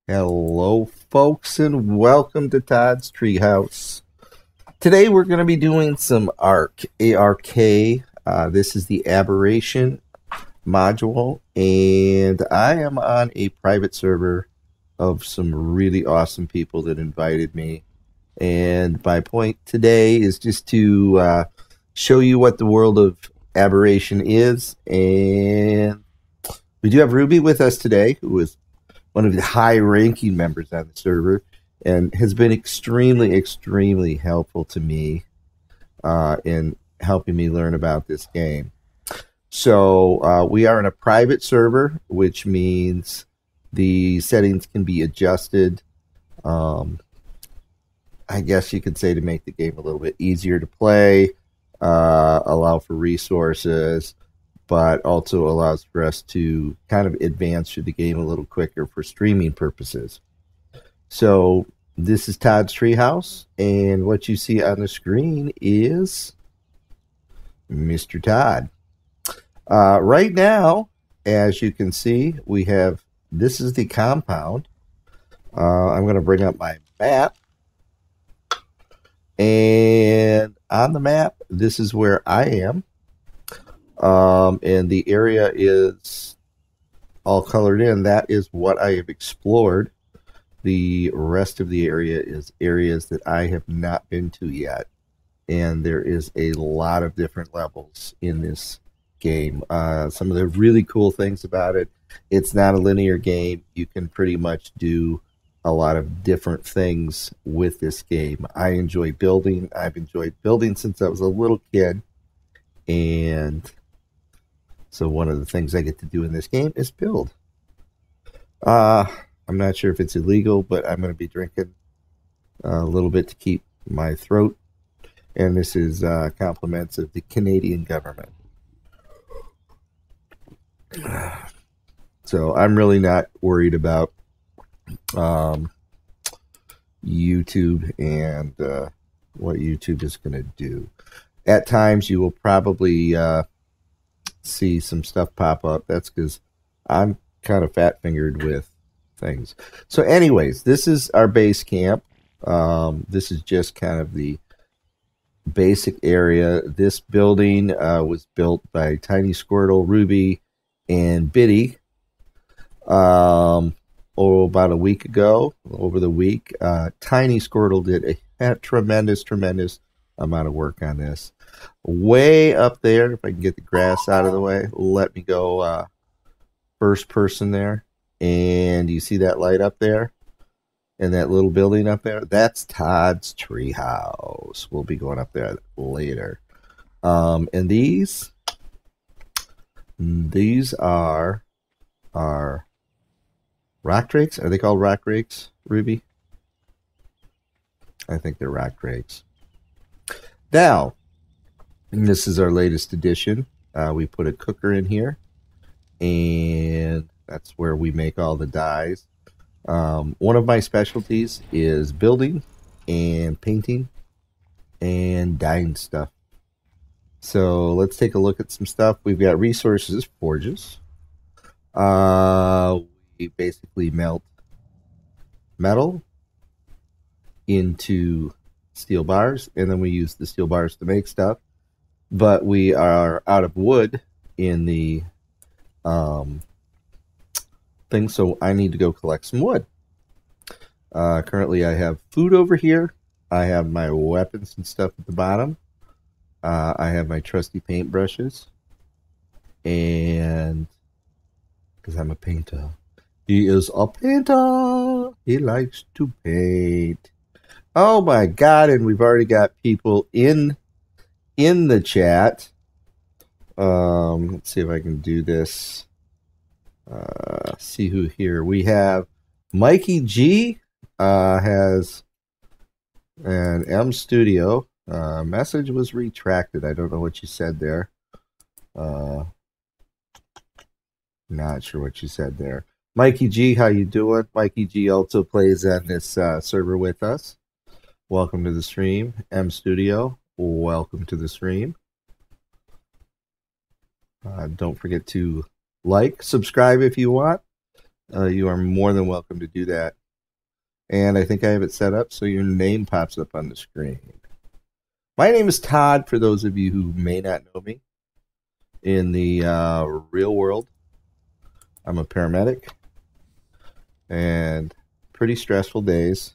Hello, folks, and welcome to Todd's Treehouse. Today we're going to be doing some ARK, A-R-K. This is the Aberration module, and I am on a private server of some really awesome people that invited me. And my point today is just to show you what the world of Aberration is. And we do have Ruby with us today, who is one of the high-ranking members on the server, and has been extremely helpful to me in helping me learn about this game. So we are in a private server, which means the settings can be adjusted, I guess you could say, to make the game a little bit easier to play, allow for resources, but also allows for us to kind of advance through the game a little quicker for streaming purposes. So this is Todd's Treehouse, and what you see on the screen is Mr. Todd. Right now, as you can see, this is the compound. I'm going to bring up my map, and on the map, this is where I am. And the area is all colored in. That is what I have explored. The rest of the area is areas that I have not been to yet. And there is a lot of different levels in this game. Some of the really cool things about it, it's not a linear game. You can pretty much do a lot of different things with this game. I enjoy building. I've enjoyed building since I was a little kid. And so one of the things I get to do in this game is build. I'm not sure if it's illegal, but I'm going to be drinking a little bit to keep my throat. And this is compliments of the Canadian government. So I'm really not worried about YouTube and what YouTube is going to do. At times you will probably see some stuff pop up. That's because I'm kind of fat-fingered with things. So anyways, this is our base camp. This is just kind of the basic area. This building was built by Tiny Squirtle, Ruby, and Biddy about a week ago. Over the week, Tiny Squirtle did a tremendous amount of work on this. Way up there, if I can get the grass out of the way, let me go first person there. And you see that light up there? And that little building up there? That's Todd's Treehouse. We'll be going up there later. And these are our rock drakes. Are they called rock drakes, Ruby? I think they're rock drakes. Now, and this is our latest edition. We put a cooker in here, and that's where we make all the dyes. One of my specialties is building and painting and dyeing stuff. So let's take a look at some stuff. We've got resources, forges. We basically melt metal into steel bars, and then we use the steel bars to make stuff. But we are out of wood in the thing, so I need to go collect some wood. Currently I have food over here. I have my weapons and stuff at the bottom. I have my trusty paintbrushes, and because I'm a painter. He is a painter. He likes to paint. Oh my god, and we've already got people in the chat. Let's see if I can do this. See who here. We have Mikey G has an M Studio. Message was retracted. I don't know what you said there. Not sure what you said there. Mikey G, how you doing? Mikey G also plays on this server with us. Welcome to the stream. M Studio, welcome to the stream. Don't forget to like, subscribe if you want. you are more than welcome to do that. And I think I have it set up so your name pops up on the screen. My name is Todd, for those of you who may not know me. In the real world, I'm a paramedic, and pretty stressful days.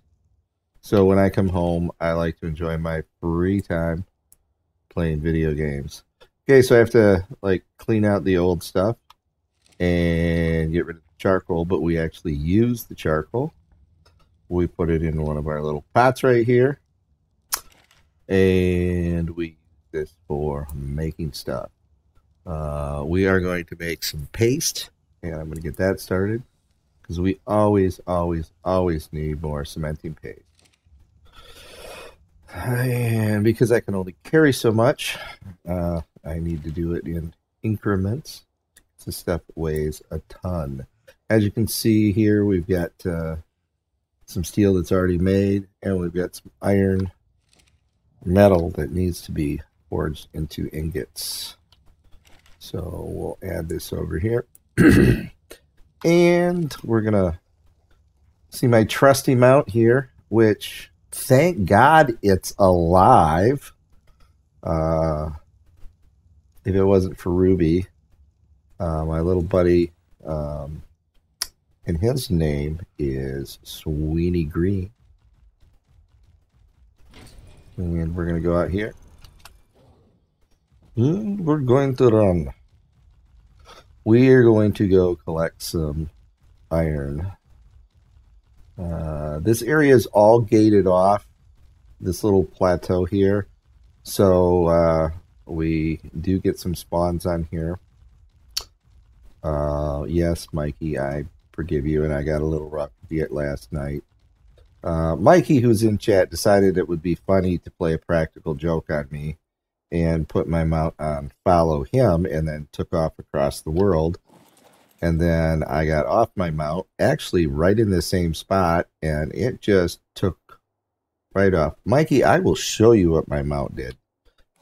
So when I come home, I like to enjoy my free time playing video games. Okay, so I have to like clean out the old stuff and get rid of the charcoal, but we actually use the charcoal. We put it in one of our little pots right here, and we use this for making stuff. We are going to make some paste, and I'm going to get that started because we always need more cementing paste. And because I can only carry so much, I need to do it in increments. This stuff weighs a ton. As you can see here, we've got some steel that's already made, and we've got some iron metal that needs to be forged into ingots. So we'll add this over here. And we're going to see my trusty mount here, which, thank God, it's alive. If it wasn't for Ruby, my little buddy, and his name is Sweeney Green. And we're going to go out here. We're going to run. We are going to go collect some iron. This area is all gated off, this little plateau here. So we do get some spawns on here. Yes, Mikey, I forgive you, and I got a little rough last night. Mikey, who's in chat, decided it would be funny to play a practical joke on me and put my mount on follow him, and then took off across the world. And then I got off my mount, actually right in the same spot, and it just took right off. Mikey, I will show you what my mount did.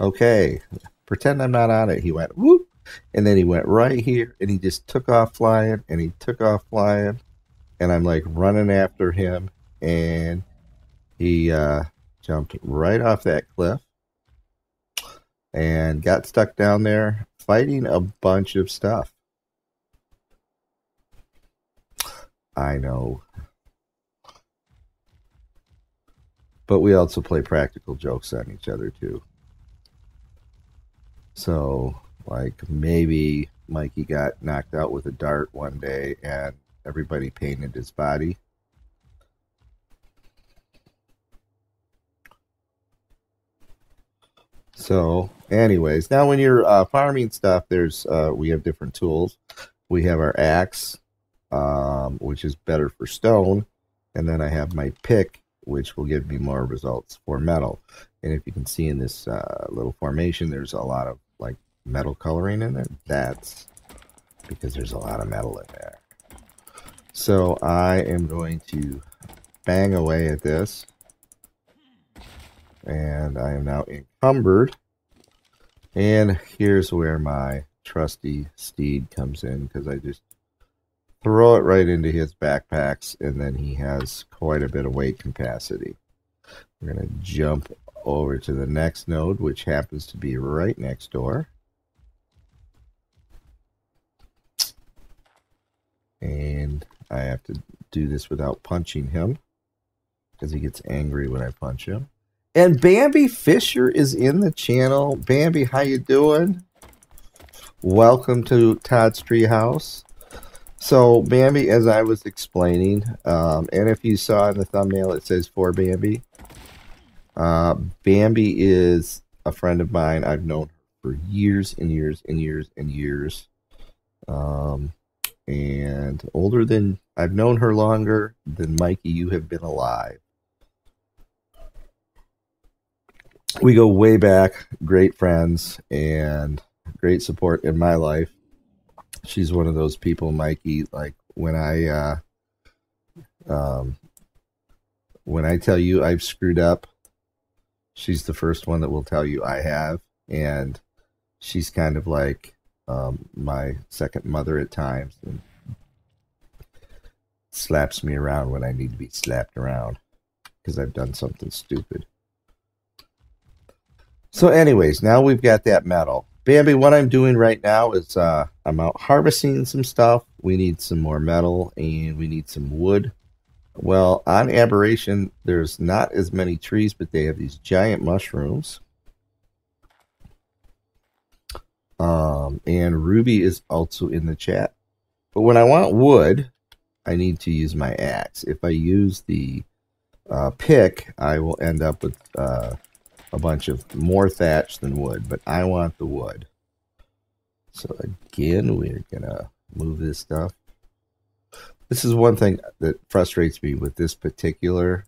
Okay, pretend I'm not on it. He went whoop, and then he went right here, and he just took off flying, and he took off flying, and I'm like running after him, and he jumped right off that cliff and got stuck down there fighting a bunch of stuff. I know. But we also play practical jokes on each other too. So, like, maybe Mikey got knocked out with a dart one day and everybody painted his body. So, anyways, now when you're farming stuff, there's we have different tools. We have our axe, which is better for stone, and then I have my pick, which will give me more results for metal. And if you can see in this little formation, there's a lot of like metal coloring in it. That's because there's a lot of metal in there. So I am going to bang away at this. And I am now encumbered. And here's where my trusty steed comes in, because I just throw it right into his backpacks, and then he has quite a bit of weight capacity. We're going to jump over to the next node, which happens to be right next door. And I have to do this without punching him, because he gets angry when I punch him. And Bambi Fisher is in the channel. Bambi, how you doing? Welcome to Todd's Treehouse. So, Bambi, as I was explaining, and if you saw in the thumbnail, it says for Bambi. Bambi is a friend of mine. I've known her for years and years and years and years. And older than, I've known her longer than Mikey, you have been alive. We go way back, great friends, and great support in my life. She's one of those people, Mikey, like when I tell you I've screwed up, she's the first one that will tell you I have. And she's kind of like my second mother at times. And slaps me around when I need to be slapped around because I've done something stupid. So anyways, now we've got that metal. Bambi, what I'm doing right now is I'm out harvesting some stuff. We need some more metal and we need some wood. Well, on Aberration, there's not as many trees, but they have these giant mushrooms. And Ruby is also in the chat. But when I want wood, I need to use my axe. If I use the pick, I will end up with a bunch of more thatch than wood. But I want the wood. So again, we're going to move this stuff. This is one thing that frustrates me with this particular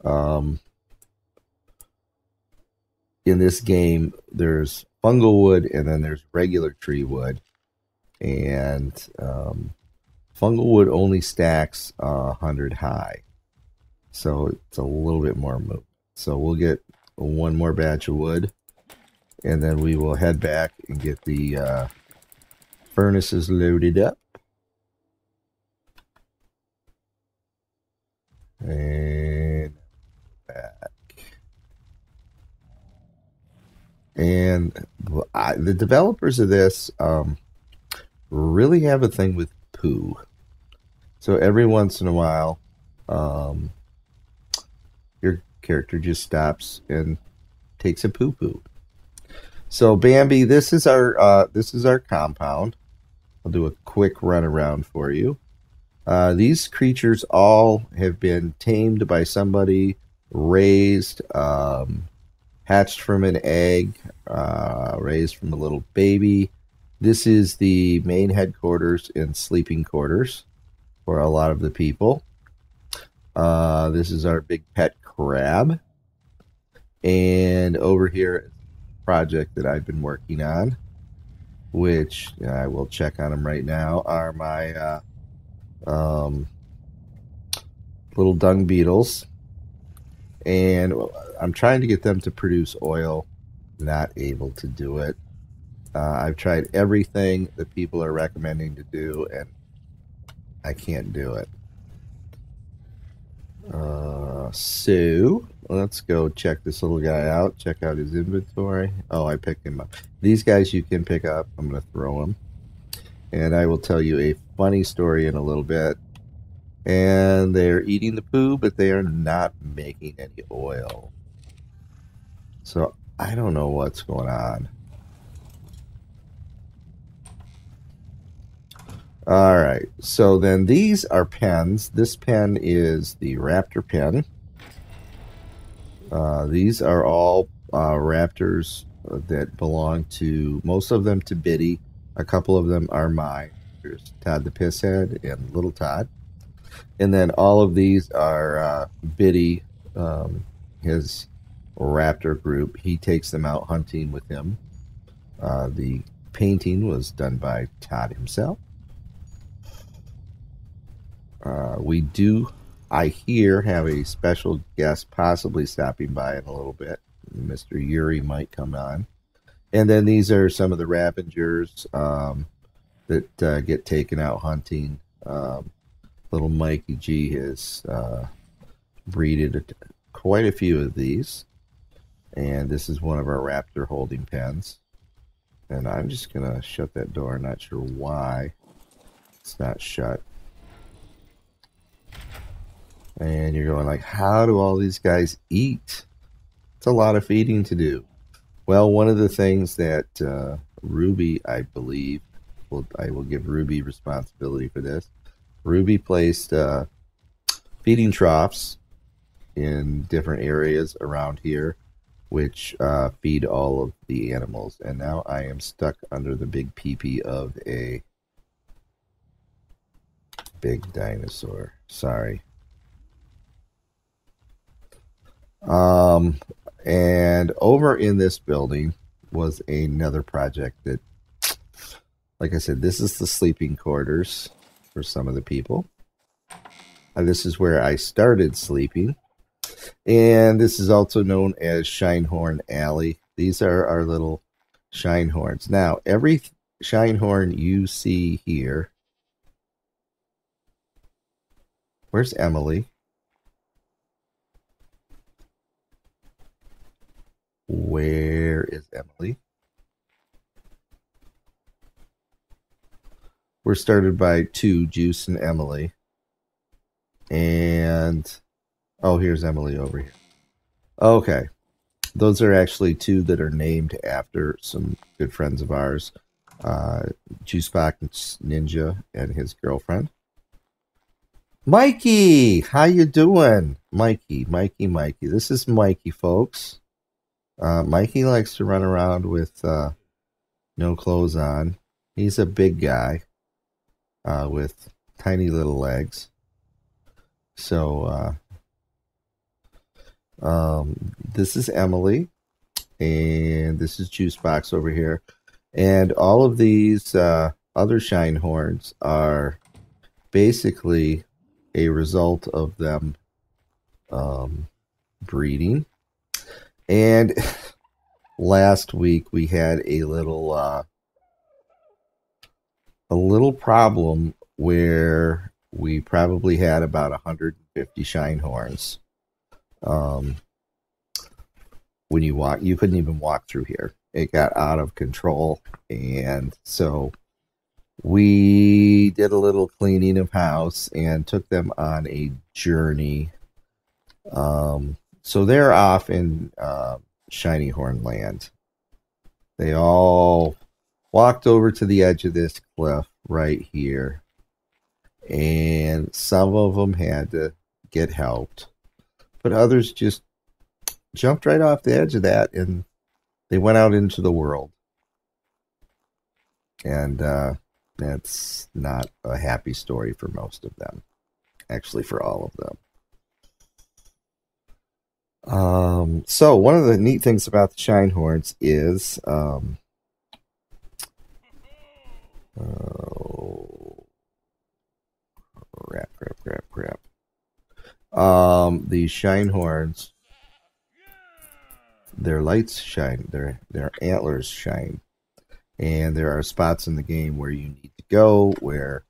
in this game. There's fungal wood and then there's regular tree wood, and fungal wood only stacks 100 high, so it's a little bit more movement. So we'll get one more batch of wood, and then we will head back and get the furnaces loaded up. And back. And the developers of this really have a thing with poo. So every once in a while, your character just stops and takes a poo-poo. So Bambi, this is our compound. I'll do a quick run around for you. These creatures all have been tamed by somebody, raised, hatched from an egg, raised from a little baby. This is the main headquarters and sleeping quarters for a lot of the people. This is our big pet crab. And over here, project that I've been working on, which I will check on them right now, are my little dung beetles, and I'm trying to get them to produce oil. Not able to do it. I've tried everything that people are recommending to do, and I can't do it. So let's go check this little guy out. Check out his inventory. Oh, I picked him up. These guys you can pick up. I'm going to throw them. And I will tell you a funny story in a little bit. And they're eating the poo, but they are not making any oil. So I don't know what's going on. All right. So then these are pens. This pen is the Raptor pen. These are all raptors that belong to, most of them to Biddy. A couple of them are mine. There's Todd the Pisshead and Little Todd. And then all of these are Biddy, his raptor group. He takes them out hunting with him. The painting was done by Todd himself. We do, I hear, have a special guest possibly stopping by in a little bit. Mr. Yuri might come on. And then these are some of the Ravengers that get taken out hunting. Little Mikey G has breeded quite a few of these. And this is one of our raptor holding pens. And I'm just going to shut that door. Not sure why it's not shut. And you're going like, how do all these guys eat? It's a lot of feeding to do. Well, one of the things that Ruby, I believe, I will give Ruby responsibility for this. Ruby placed feeding troughs in different areas around here, which feed all of the animals. And now I am stuck under the big pee-pee of a big dinosaur. Sorry. And over in this building was another project that, like I said, this is the sleeping quarters for some of the people. This is where I started sleeping. And this is also known as Shinehorn Alley. These are our little Shinehorns. Now, every Shinehorn you see here Where's Emily? Where is Emily? We're started by 2, Juice and Emily. And, oh, here's Emily over here. Okay. Those are actually 2 that are named after some good friends of ours. Juicebox Ninja and his girlfriend. Mikey, how you doing? Mikey. This is Mikey, folks. Mikey likes to run around with no clothes on. He's a big guy with tiny little legs. So this is Emily, and this is Juicebox over here. And all of these other Shinehorns are basically a result of them breeding. And last week we had a little problem where we probably had about 150 Shinehorns. When you walk, you couldn't even walk through here. It got out of control, and so we did a little cleaning of house and took them on a journey. So they're off in Shinehorn land. They all walked over to the edge of this cliff right here, and some of them had to get helped, but others just jumped right off the edge of that, and they went out into the world. And that's not a happy story for most of them. Actually, for all of them. So one of the neat things about the Shinehorns is crap. The Shinehorns, their lights shine, their antlers shine. And there are spots in the game where you need to go, where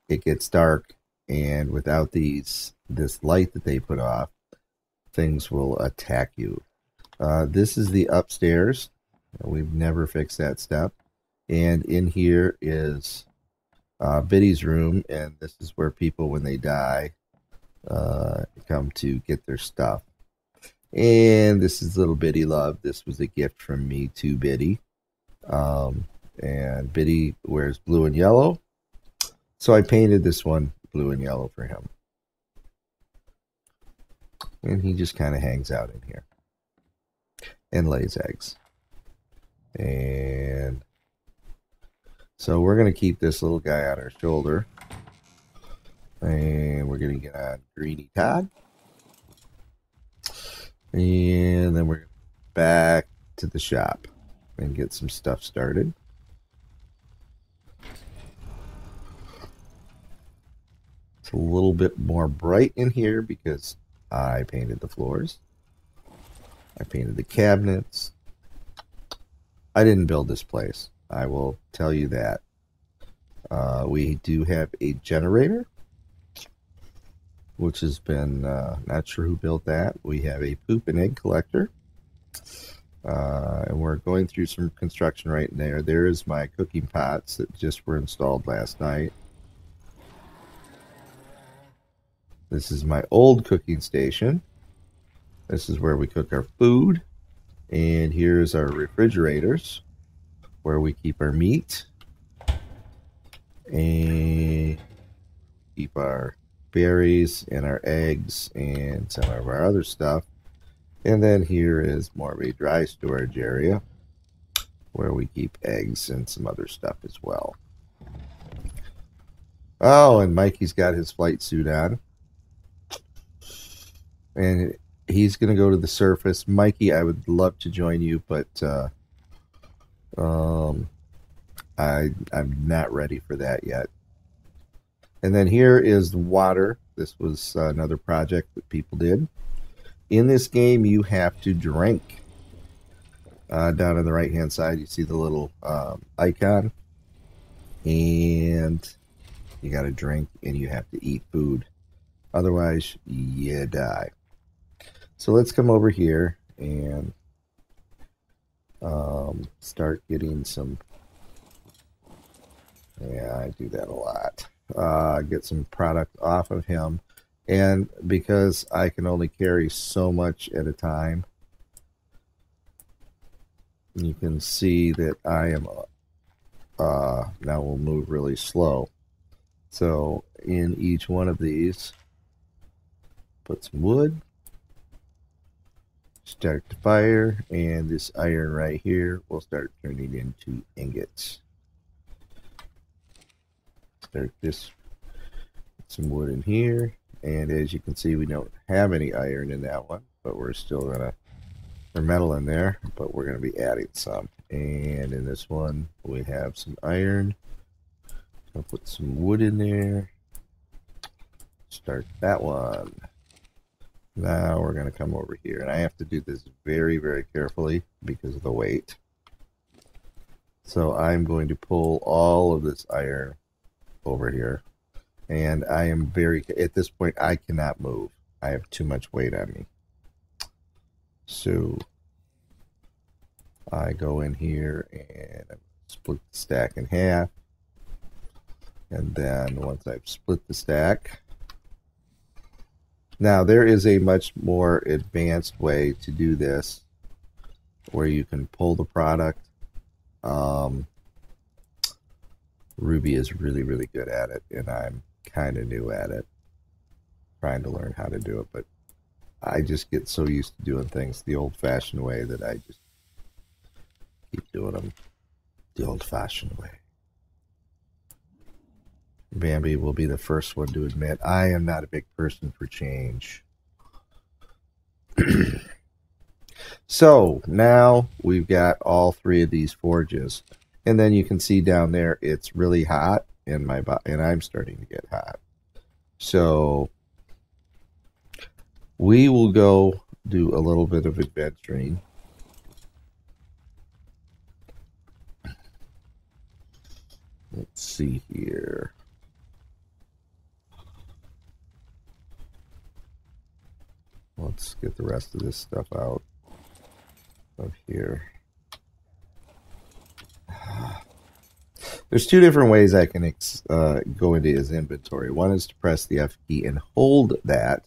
it gets dark, and without this light that they put off, things will attack you. This is the upstairs. We've never fixed that step. And in here is Biddy's room, and this is where people, when they die, come to get their stuff. And this is little Biddy Love. This was a gift from me to Biddy. And Biddy wears blue and yellow, so I painted this one blue and yellow for him. And he just kind of hangs out in here and lays eggs. And so we're going to keep this little guy on our shoulder. And we're going to get on Greeny Todd. And then we're back to the shop and get some stuff started. It's a little bit more bright in here because I painted the floors. I painted the cabinets. I didn't build this place. I will tell you that. We do have a generator, which has been, not sure who built that. We have a poop and egg collector. And we're going through some construction right there. There is my cooking pots that just were installed last night. This is my old cooking station. This is where we cook our food. And here's our refrigerators, where we keep our meat. And keep our berries and our eggs and some of our other stuff. And then here is more of a dry storage area where we keep eggs and some other stuff as well. Oh, and Mikey's got his flight suit on. And he's going to go to the surface. Mikey, I would love to join you, but I'm not ready for that yet. And then here is the water. This was another project that people did. In this game, you have to drink. Down on the right-hand side, you see the little icon. And you got to drink, and you have to eat food. Otherwise, you die. So let's come over here and start getting some. Yeah, I do that a lot. Get some product off of him. And because I can only carry so much at a time, you can see that I am now we'll move really slow. So in each one of these, put some wood, start the fire, and this iron right here will start turning into ingots. Start this, put some wood in here, and as you can see, we don't have any iron in that one, but we're still gonna, there's metal in there, but we're gonna be adding some. And in this one, we have some iron. I'll put some wood in there. Start that one. Now we're going to come over here, and I have to do this very, very carefully because of the weight. So I'm going to pull all of this iron over here, and I am very, at this point, I cannot move. I have too much weight on me. So I go in here and split the stack in half. And then once I've split the stack, now there is a much more advanced way to do this where you can pull the product. Ruby is really, really good at it, and I'm kind of new at it, trying to learn how to do it, but I just get so used to doing things the old-fashioned way that I just keep doing them the old-fashioned way. Bambi will be the first one to admit I am not a big person for change. So now we've got all three of these forges, and then you can see down there it's really hot, and I'm starting to get hot. So we will go do a little bit of adventuring. Let's see here. Let's get the rest of this stuff out of here. There's two different ways I can go into his inventory. One is to press the F key and hold that,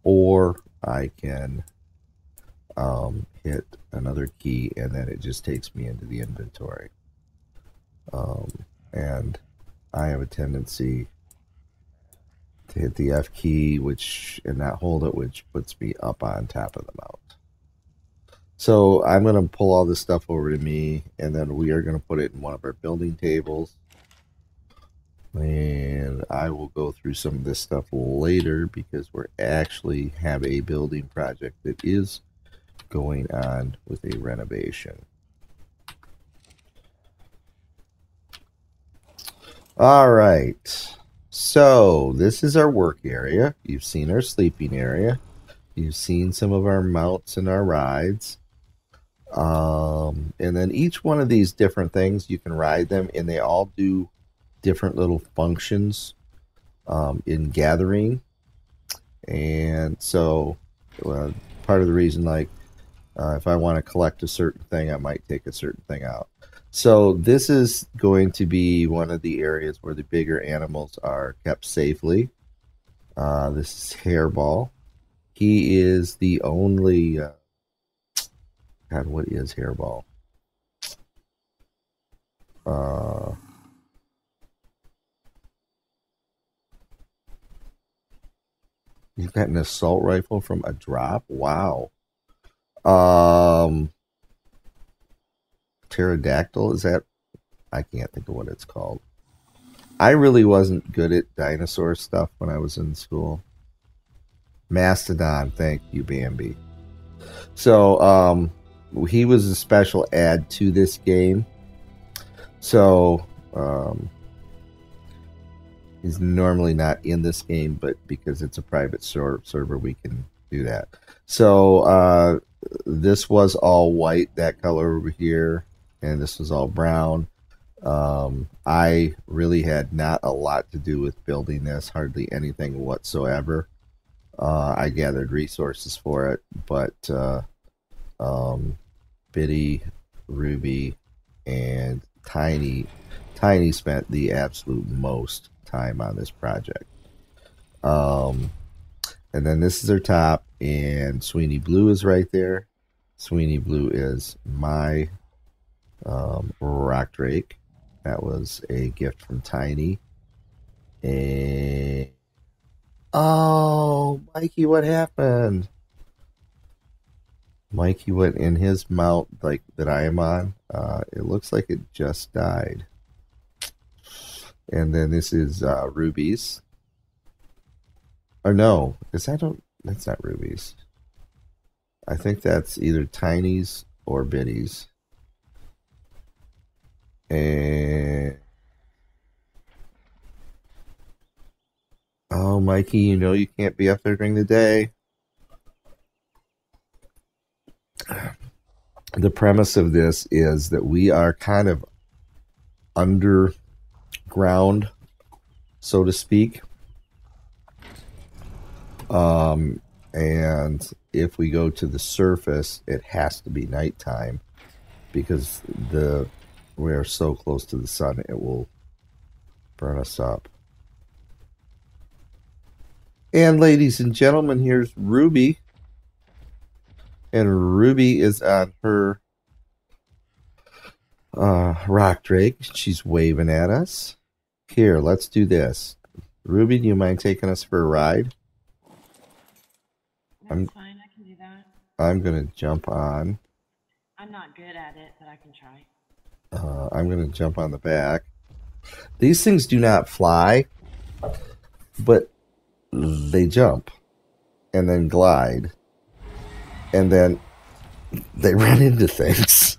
or I can hit another key and then it just takes me into the inventory. And I have a tendency to hit the F key, and not hold it, which puts me up on top of the mount. So I'm going to pull all this stuff over to me, and then we are going to put it in one of our building tables. And I will go through some of this stuff later because we actually have a building project that is going on with a renovation. All right. So this is our work area. You've seen our sleeping area. You've seen some of our mounts and our rides. And then each one of these different things, you can ride them, and they all do different little functions in gathering. And so part of the reason, like if I want to collect a certain thing, I might take a certain thing out. So this is going to be one of the areas where the bigger animals are kept safely. This is Hairball. He is the only... God, what is Hairball? You've got an assault rifle from a drop? Wow. Pterodactyl, is that? I can't think of what it's called. I really wasn't good at dinosaur stuff when I was in school. Mastodon, thank you, Bambi. So, he was a special add to this game. So, he's normally not in this game, but because it's a private server, we can do that. So, this was all white, that color over here, and this was all brown. I really had not a lot to do with building this, hardly anything whatsoever. I gathered resources for it, but Biddy, Ruby, and Tiny spent the absolute most time on this project. Um, and then this is her top, and Sweeney Blue is right there. Sweeney Blue is my rock drake. That was a gift from Tiny. And oh, Mikey, what happened? Mikey went in his mount like that I am on. It looks like it just died. And then this is Ruby's. Or no, that's not Ruby's. I think that's either Tiny's or Biddy's. And oh, Mikey, you know you can't be up there during the day. The premise of this is that we are kind of underground, so to speak. And if we go to the surface, it has to be nighttime because we're so close to the sun, it will burn us up. And ladies and gentlemen, here's Ruby. And Ruby is on her rock drake. She's waving at us. Here, let's do this. Ruby, do you mind taking us for a ride? That's fine, I can do that. I'm going to jump on. I'm not good at it, but I can try. I'm going to jump on the back. These things do not fly, but they jump and then glide. And then they run into things.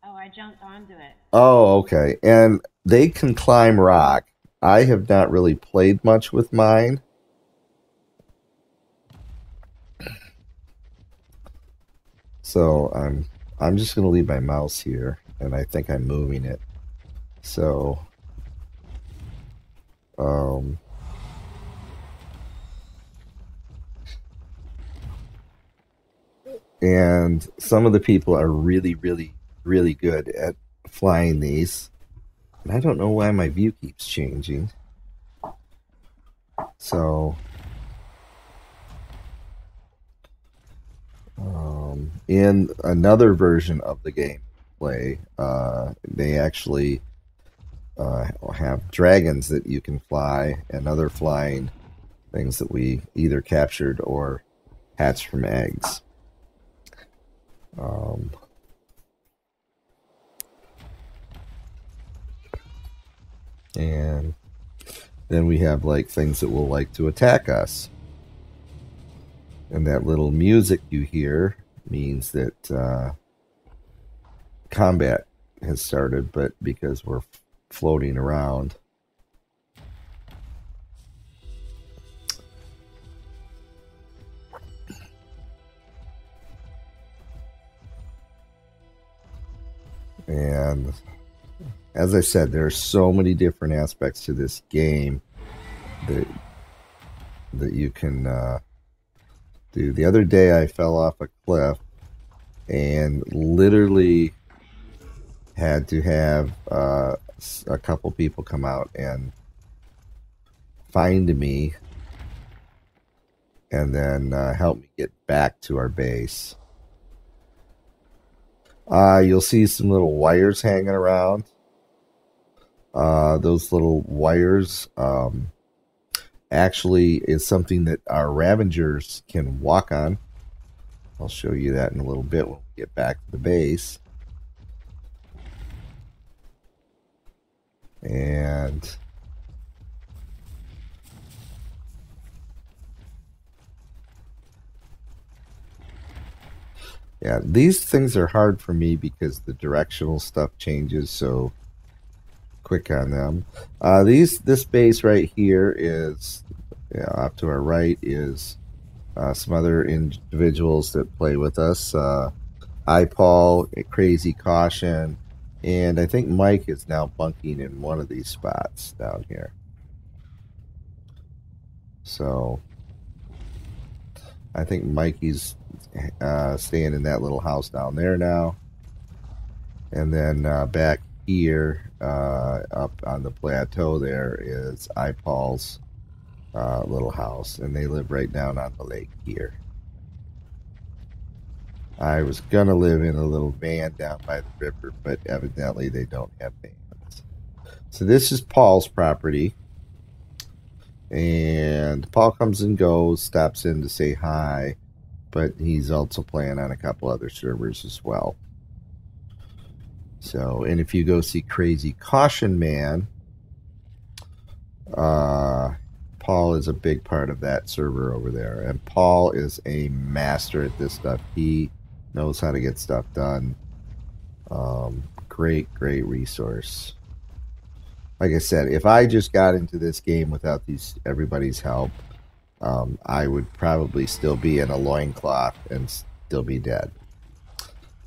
Oh, I jumped onto it. Oh, okay. And they can climb rock. I have not really played much with mine. So I'm just going to leave my mouse here, and I think I'm moving it. So and some of the people are really, really, really good at flying these. And I don't know why my view keeps changing. So in another version of the gameplay, they actually have dragons that you can fly and other flying things that we either captured or hatched from eggs. And then we have like things that will like to attack us. And that little music you hear means that combat has started, but because we're floating around. And as I said, there are so many different aspects to this game that you can do. The other day I fell off a cliff and literally had to have a couple people come out and find me and then help me get back to our base. You'll see some little wires hanging around. Those little wires actually is something that our Ravengers can walk on. I'll show you that in a little bit when we get back to the base. And yeah, these things are hard for me because the directional stuff changes so quick on them. This base right here is off to our right is some other individuals that play with us. I Paul, Crazy Caution, And I think Mike is now bunking in one of these spots down here. So I think Mikey's staying in that little house down there now. And then back here, up on the plateau, there is iPaul's little house. And they live right down on the lake here. I was going to live in a little van down by the river, but evidently they don't have vans. So this is Paul's property. And Paul comes and goes, stops in to say hi, but he's also playing on a couple other servers as well. So, and if you go see Crazy Caution Man, Paul is a big part of that server over there. And Paul is a master at this stuff. He knows how to get stuff done. Great resource. Like I said, if I just got into this game without everybody's help, I would probably still be in a loincloth and still be dead.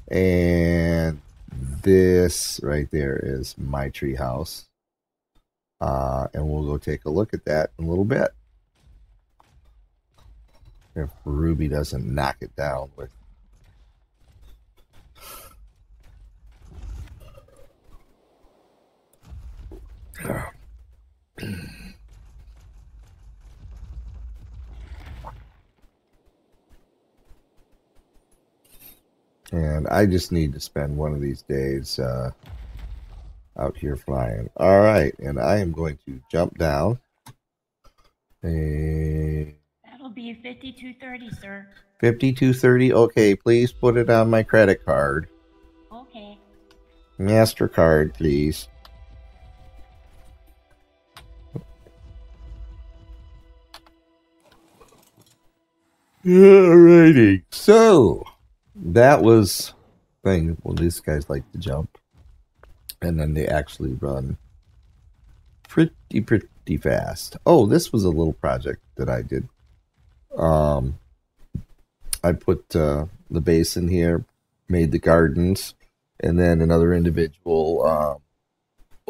And this right there is my treehouse. And we'll go take a look at that in a little bit. If Ruby doesn't knock it down with... And I just need to spend one of these days out here flying. All right, and I am going to jump down. That'll be 5230, sir. 5230. Okay, please put it on my credit card. Okay. MasterCard, please. Alrighty. So that was thing. Well, these guys like to jump, and then they actually run pretty fast. Oh, this was a little project that I did. I put the base in here, made the gardens, and then another individual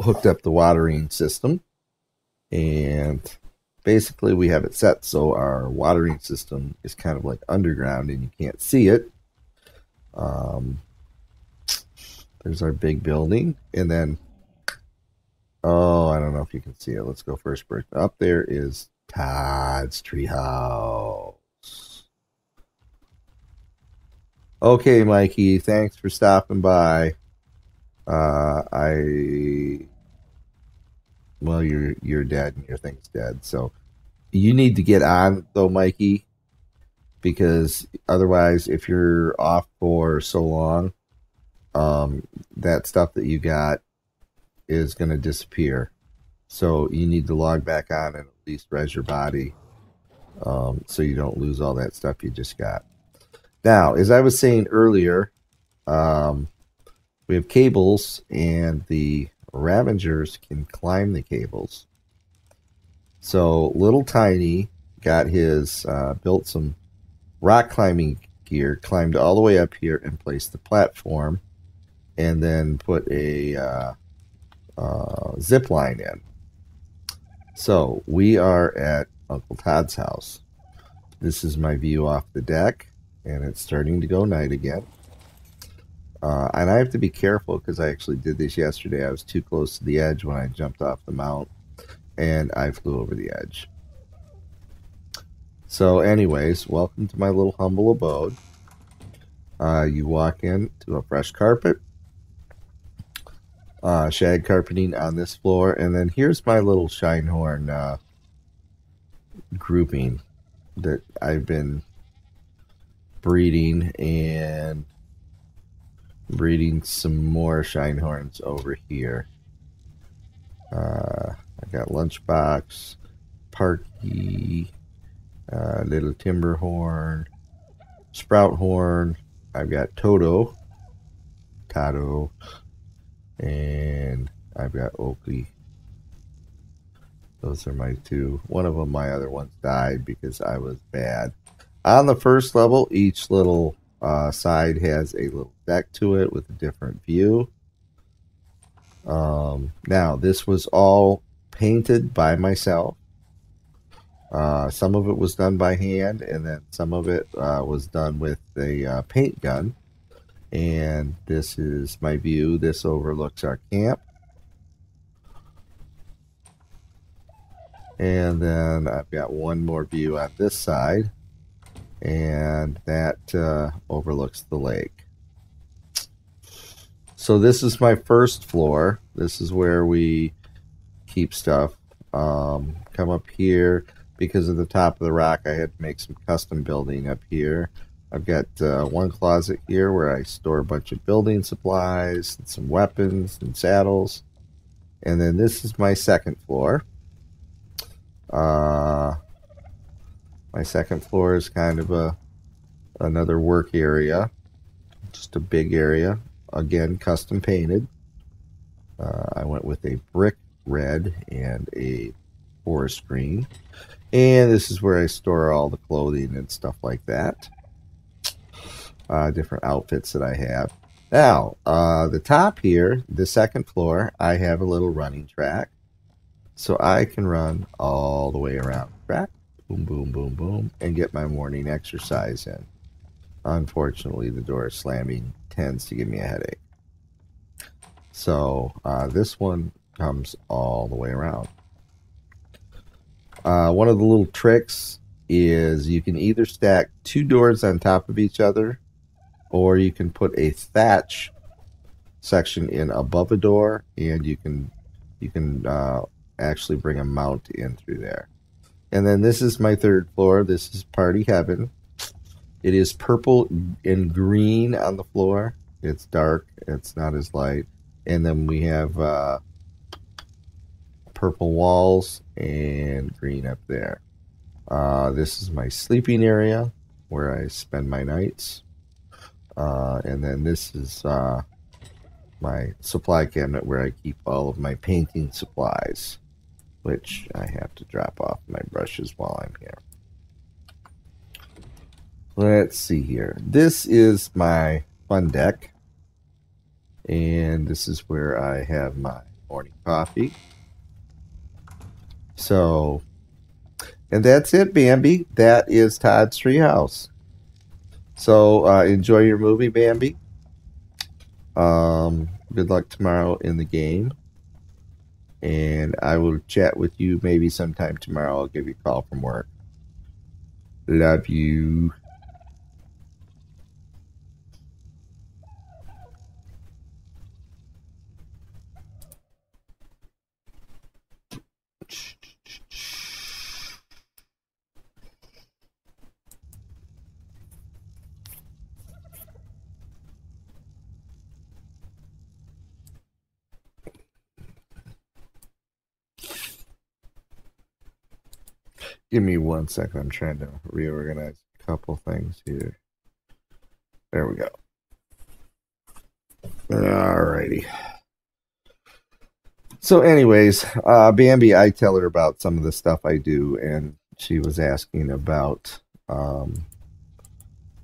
hooked up the watering system. And basically we have it set so our watering system is kind of like underground and you can't see it. There's our big building. And then, oh, I don't know if you can see it. Let's go first. Up there is Todd's treehouse. Okay, Mikey, thanks for stopping by. Well, you're dead and your thing's dead. So you need to get on though, Mikey, because otherwise, if you're off for so long, that stuff that you got is going to disappear. So you need to log back on and at least res your body, so you don't lose all that stuff you just got. Now, as I was saying earlier, we have cables, and the Ravengers can climb the cables. So Little Tiny got his, built some rock climbing gear, climbed all the way up here and placed the platform, and then put a zip line in. So we are at Uncle Todd's house. This is my view off the deck, and it's starting to go night again. And I have to be careful because I actually did this yesterday. I was too close to the edge when I jumped off the mount, and I flew over the edge. So anyways, welcome to my little humble abode. You walk in to a fresh carpet, shag carpeting on this floor, and then here's my little Shinehorn grouping that I've been breeding, and breeding some more Shinehorns over here. I got Lunchbox, Parky, Little Timberhorn, Sprouthorn. I've got Tado, and I've got Oakley. Those are my two. One of them, my other ones died because I was bad. On the first level, each little side has a little deck to it with a different view. Now, this was all painted by myself. Some of it was done by hand, and then some of it was done with a paint gun. And this is my view. This overlooks our camp. And then I've got one more view on this side, and that overlooks the lake. So this is my first floor. This is where we keep stuff. Come up here. Because of the top of the rock, I had to make some custom building up here. I've got one closet here where I store a bunch of building supplies, and some weapons and saddles. And then this is my second floor. My second floor is kind of another work area. Just a big area. Again, custom painted. I went with a brick red and a forest green. And this is where I store all the clothing and stuff like that. Different outfits that I have. Now, the top here, the second floor, I have a little running track. So I can run all the way around the track. Boom, boom, boom, boom. And get my morning exercise in. Unfortunately, the door slamming tends to give me a headache. So this one comes all the way around. One of the little tricks is you can either stack two doors on top of each other, or you can put a thatch section in above a door, and you can actually bring a mount in through there. And then this is my third floor. This is party heaven. It is purple and green on the floor. It's dark. It's not as light. And then we have purple walls and green up there. This is my sleeping area where I spend my nights. And then this is my supply cabinet where I keep all of my painting supplies, which I have to drop off my brushes while I'm here. Let's see here. This is my fun deck. And this is where I have my morning coffee. So, and that's it, Bambi. That is Todd's Treehouse. So, enjoy your movie, Bambi. Good luck tomorrow in the game. And I will chat with you maybe sometime tomorrow. I'll give you a call from work. Love you. Give me 1 second. I'm trying to reorganize a couple things here. There we go. Alrighty. So anyways, Bambi, I tell her about some of the stuff I do, and she was asking about, I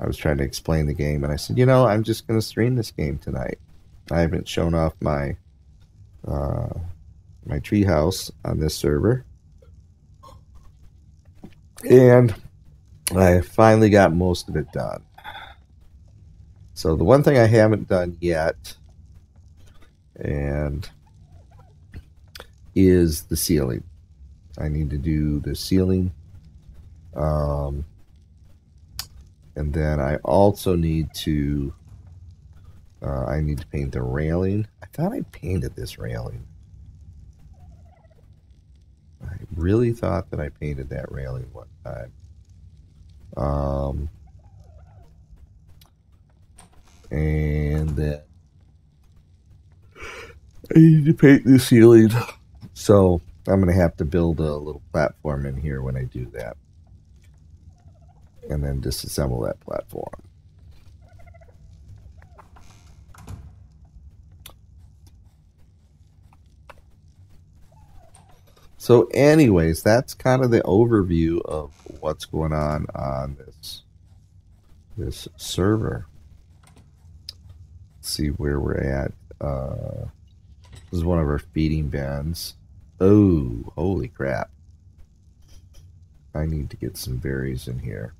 was trying to explain the game, and I said, I'm just going to stream this game tonight. I haven't shown off my my treehouse on this server. And I finally got most of it done. So the one thing I haven't done yet is the ceiling. I need to do the ceiling. And then I also need to paint the railing. I thought I painted this railing. I really thought that I painted that railing one time. And then I need to paint the ceiling. So I'm going to have to build a little platform in here when I do that. And then disassemble that platform. So anyways, that's kind of the overview of what's going on this server. Let's see where we're at. This is one of our feeding bins. Oh, holy crap. I need to get some berries in here.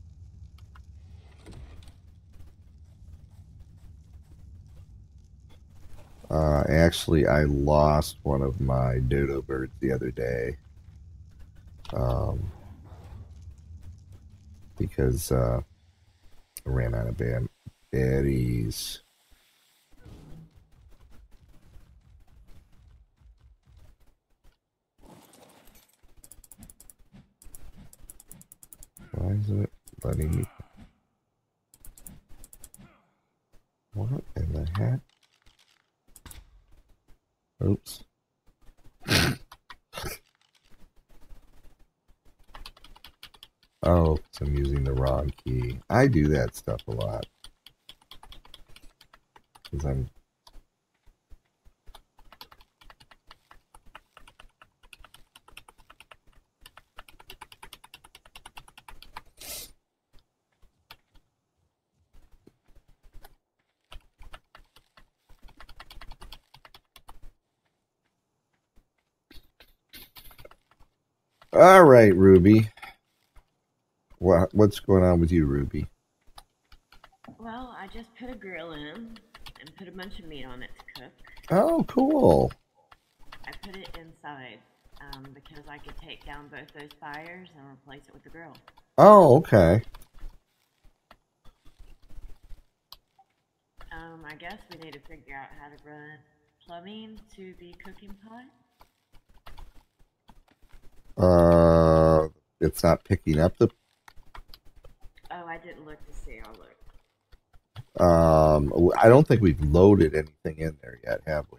Actually, I lost one of my dodo birds the other day. Because I ran out of berries. Why is it letting me? What in the heck? Oops. Oh, so I'm using the wrong key. I do that stuff a lot. Because I'm... All right, Ruby. What's going on with you, Ruby? Well, I just put a grill in and put a bunch of meat on it to cook. Oh, cool. I put it inside because I could take down both those fires and replace it with the grill. Oh, okay. I guess we need to figure out how to run plumbing to the cooking pot. It's not picking up the... Oh, I didn't look to see. I'll look. I don't think we've loaded anything in there yet, have we?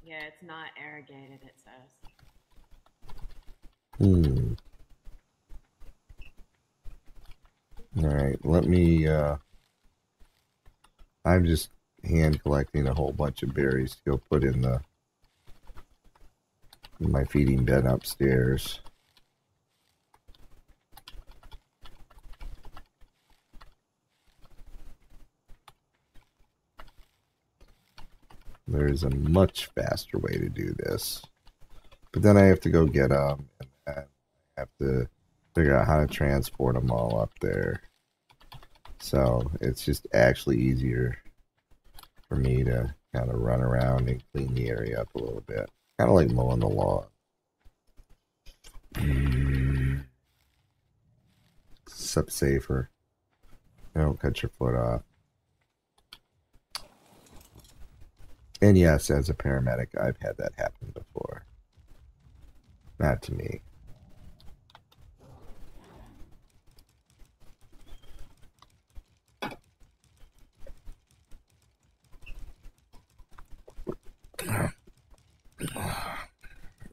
Yeah, it's not irrigated, it says. All right, let me... I'm just hand collecting a whole bunch of berries to go put in my feeding bin upstairs. There's a much faster way to do this. But then I have to go get them, and then I have to figure out how to transport them all up there. So it's just actually easier for me to kind of run around and clean the area up a little bit. Kind of like mowing the lawn. Step safer. Don't cut your foot off. And yes, as a paramedic, I've had that happen before. Not to me.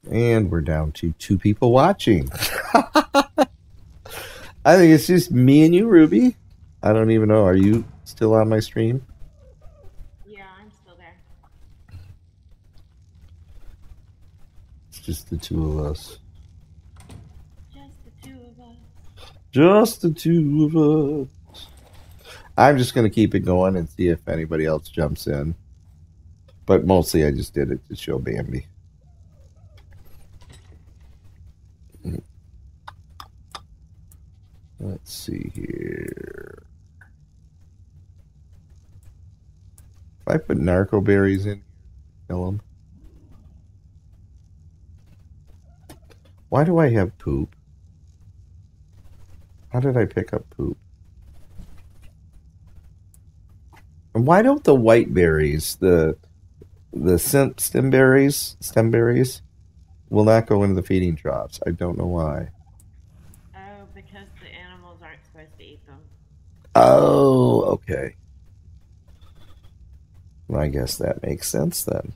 And we're down to 2 people watching. I think it's just me and you, Ruby. I don't even know. Are you still on my stream? Yeah, I'm still there. It's just the 2 of us. Just the 2 of us. Just the 2 of us. I'm just going to keep it going and see if anybody else jumps in. But mostly I just did it to show Bambi. Let's see here. If I put narco berries in, kill them. Why do I have poop? How did I pick up poop? And why don't the white berries, the stem berries, will not go into the feeding troughs? I don't know why. Oh, because the animals aren't supposed to eat them. Oh, okay. Well, I guess that makes sense then.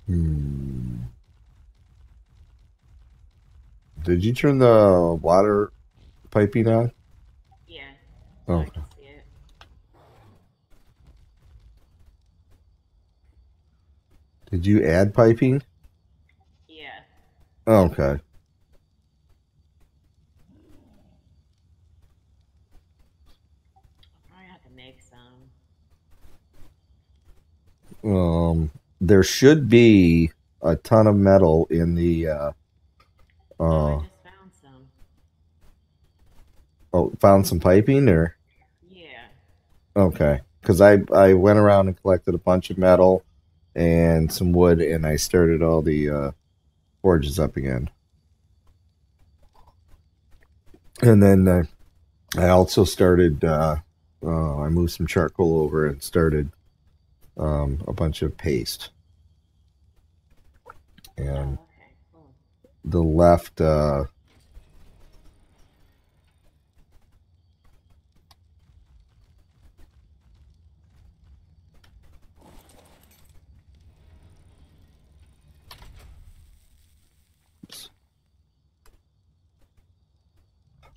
Hmm. Did you turn the water piping on? Yeah, so I Oh, can see it. did you add piping? Yeah, Okay. I'll probably have to make some. There should be a ton of metal in the Oh, I uh just found some. oh, found some piping or Yeah. okay. Because I went around and collected a bunch of metal and some wood and I started all the forges up again. And then I also started I moved some charcoal over and started a bunch of paste. And Oh, okay, cool. the left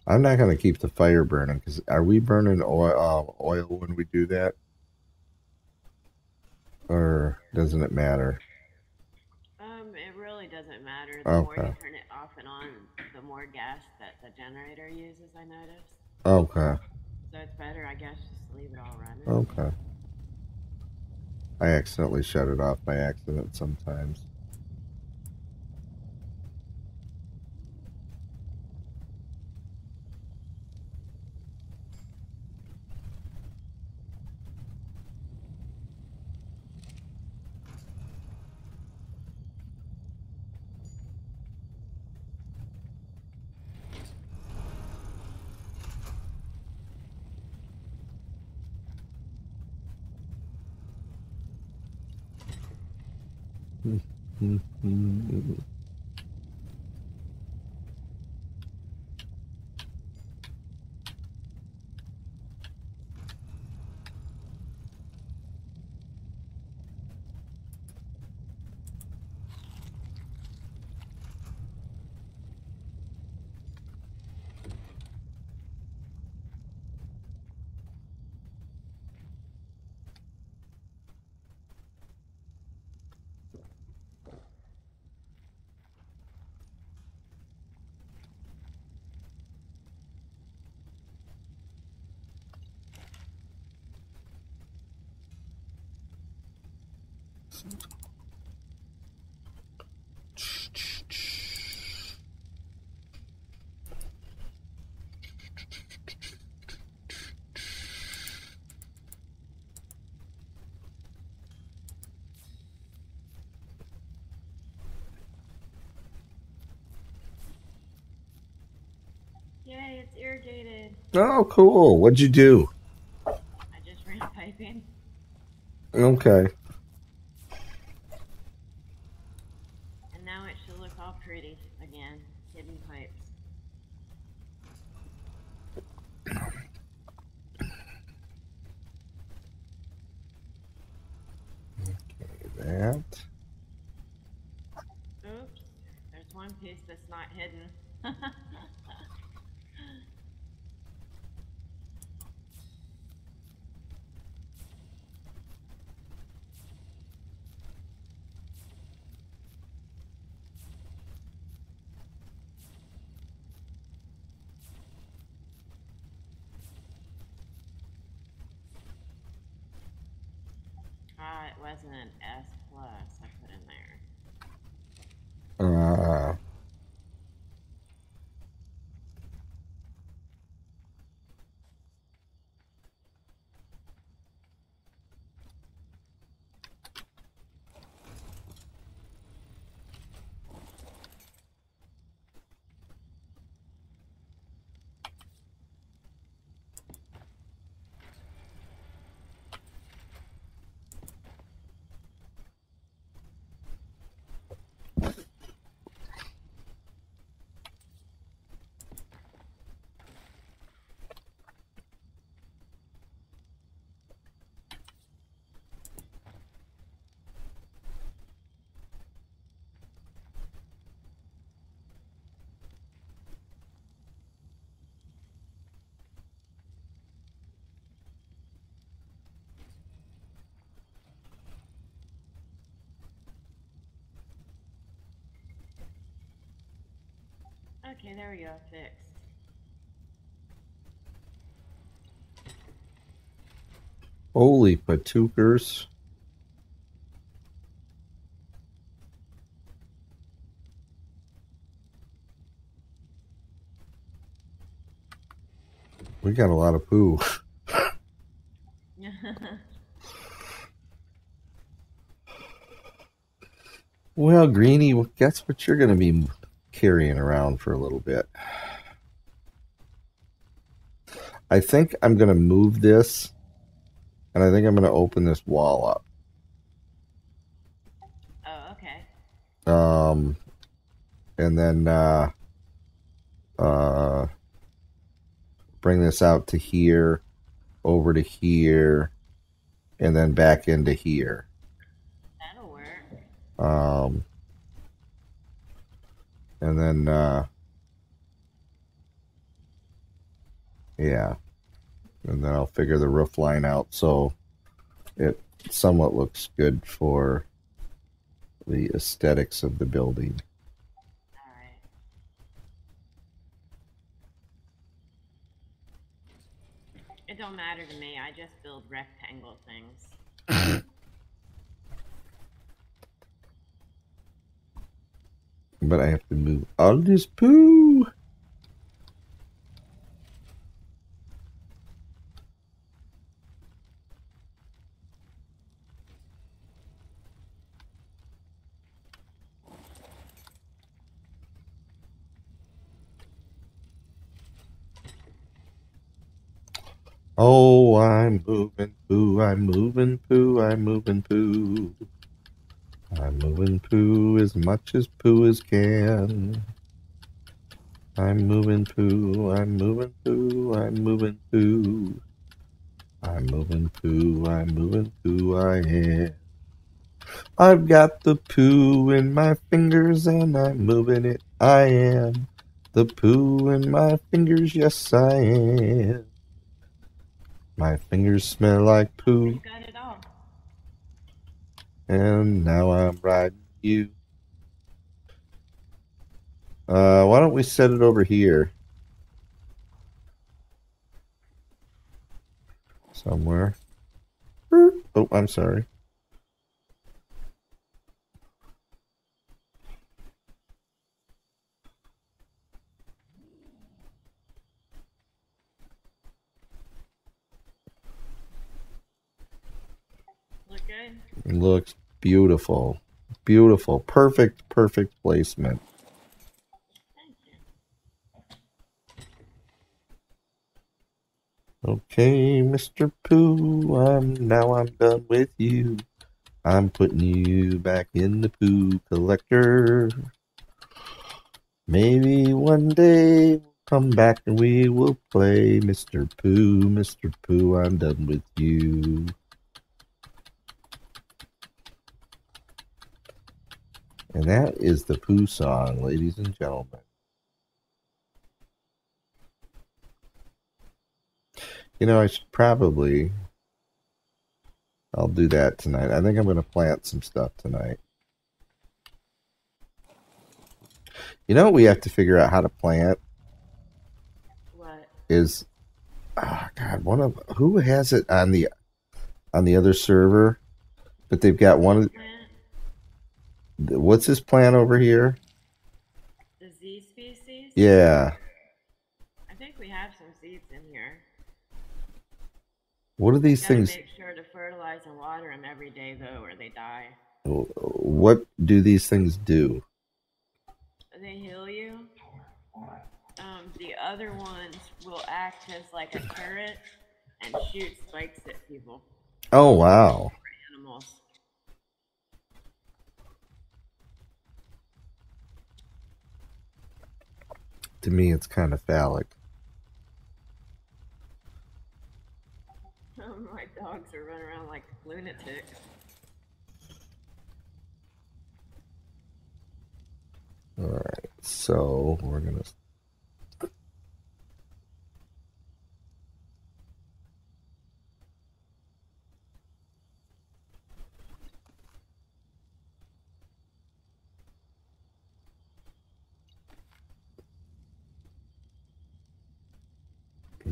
I'm not going to keep the fire burning because are we burning oil when we do that? Or doesn't it matter? It really doesn't matter. The more you Okay. turn it off and on, the more gas that the generator uses, I noticed. Okay. So it's better, I guess, just to leave it all running. Okay. I accidentally shut it off by accident sometimes. Yay, it's irrigated. Oh, cool. What'd you do? I just ran piping. Okay. And now it should look all pretty again. Hidden pipes. That. Oops, there's one piece that's not hidden. It wasn't an S plus I put in there. Uh, Okay, there we go. Fixed. Holy patookers. We got a lot of poo. Well, Greenie, guess what you're going to be carrying around for a little bit. I think I'm going to move this, and I think I'm going to open this wall up. Oh, okay. And then bring this out to here, over to here, and then back into here. That'll work. And then yeah, and then I'll figure the roof line out so it somewhat looks good for the aesthetics of the building. All right. It don't matter to me. I just build rectangle things. But I have to move all this poo. Oh, I'm moving poo, I'm moving poo, I'm moving poo. I'm moving poo as much as poo as can. I'm moving poo, I'm moving poo, I'm moving poo. I'm moving poo, I'm moving poo, I am. I've got the poo in my fingers and I'm moving it, I am. The poo in my fingers, yes I am. My fingers smell like poo. You got it all. And now I'm riding you. Why don't we set it over here? Somewhere. Oh, I'm sorry. Look good? Looks beautiful. Beautiful. Perfect placement. Thank you. Okay, Mr. Pooh, now I'm done with you. I'm putting you back in the poo collector. Maybe one day we'll come back and we will play Mr. Pooh. Mr. Pooh, I'm done with you. And that is the Pooh song, ladies and gentlemen. You know, I should probably... I'll do that tonight. I think I'm going to plant some stuff tonight. You know what we have to figure out how to plant? What? Is... Oh, God, who has it on the other server? But they've got one of... What's this plant over here? The Z species? Yeah. I think we have some seeds in here. What are these things? Make sure to fertilize and water them every day, though, or they die. What do these things do? They heal you. The other ones will act as like a turret and shoot spikes at people. Oh, wow. Animals. To me, it's kind of phallic. My dogs are running around like lunatics. All right, so we're going to...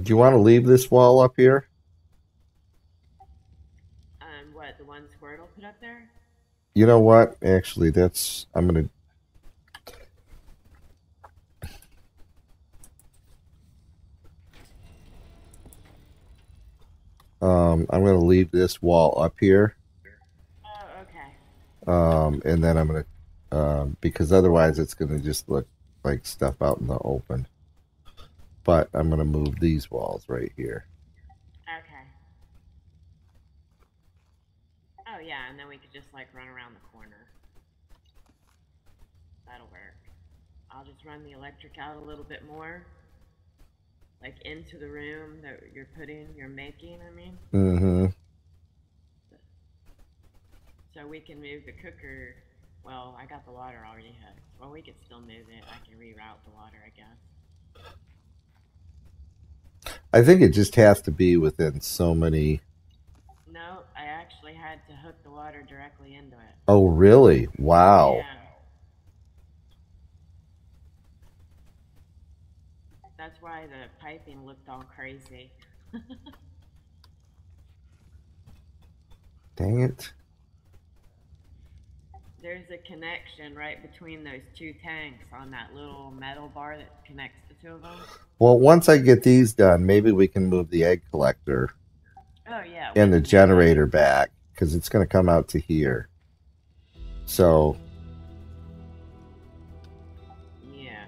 Do you want to leave this wall up here? What, the one Squirtle put up there? You know what? Actually, I'm gonna. I'm gonna leave this wall up here. Oh, okay. And then I'm gonna, because otherwise it's gonna just look like stuff out in the open. But I'm gonna move these walls right here. Okay. Oh, yeah, and then we could just, like, run around the corner. That'll work. I'll just run the electric out a little bit more. Like, into the room that you're making, I mean. Mm-hmm. So we can move the cooker. Well, I got the water already hooked. Well, we could still move it. I can reroute the water, I guess. I think it just has to be within so many. No, I actually had to hook the water directly into it. Oh, really? Wow. Yeah. That's why the piping looked all crazy. Dang it. There's a connection right between those two tanks on that little metal bar that connects the two of them. Well, once I get these done, maybe we can move the egg collector. Oh, yeah. And the generator back, because it's going to come out to here. So. Yeah.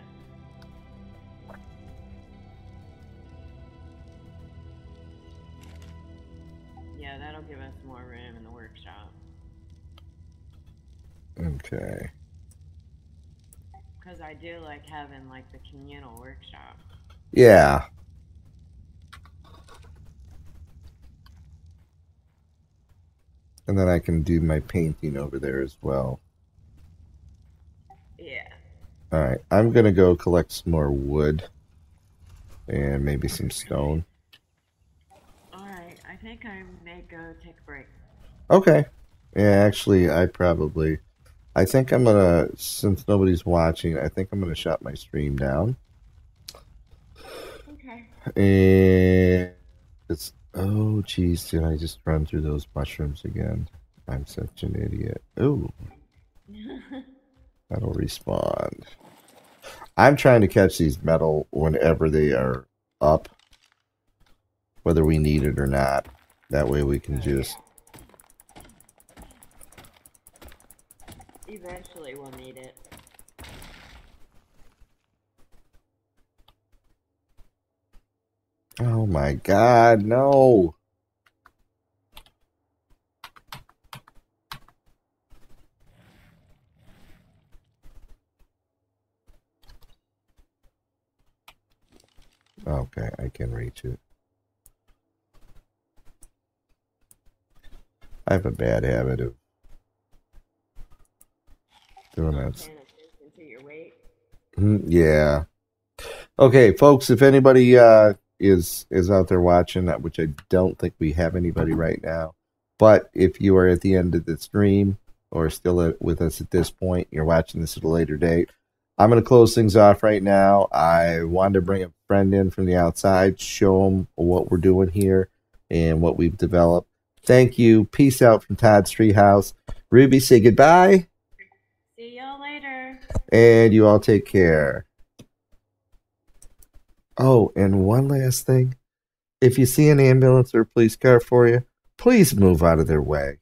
Yeah, that'll give us more room in the workshop. Okay. Because I do like having, like, the communal workshop. Yeah. And then I can do my painting over there as well. Yeah. All right. I'm going to go collect some more wood. And maybe some stone. All right. I think I may go take a break. Okay. Yeah, actually, I think I'm going to, since nobody's watching, I think I'm going to shut my stream down. Okay. And it's, oh, geez, did I just run through those mushrooms again? I'm such an idiot. Oh, that'll respawn. I'm trying to catch these metal whenever they are up, whether we need it or not. That way we can just... Eventually we'll need it. Oh my god, no! Okay, I can reach it. I have a bad habit of doing that. Paying attention to your weight. Yeah. Okay, folks, if anybody is out there watching, which I don't think we have anybody right now, but if you are at the end of the stream or still with us at this point, you're watching this at a later date, I'm going to close things off right now. I wanted to bring a friend in from the outside, show them what we're doing here and what we've developed. Thank you. Peace out from Todd's Treehouse. Ruby, say goodbye. See y'all later. And you all take care. Oh, and one last thing. If you see an ambulance or a police car for you, please move out of their way.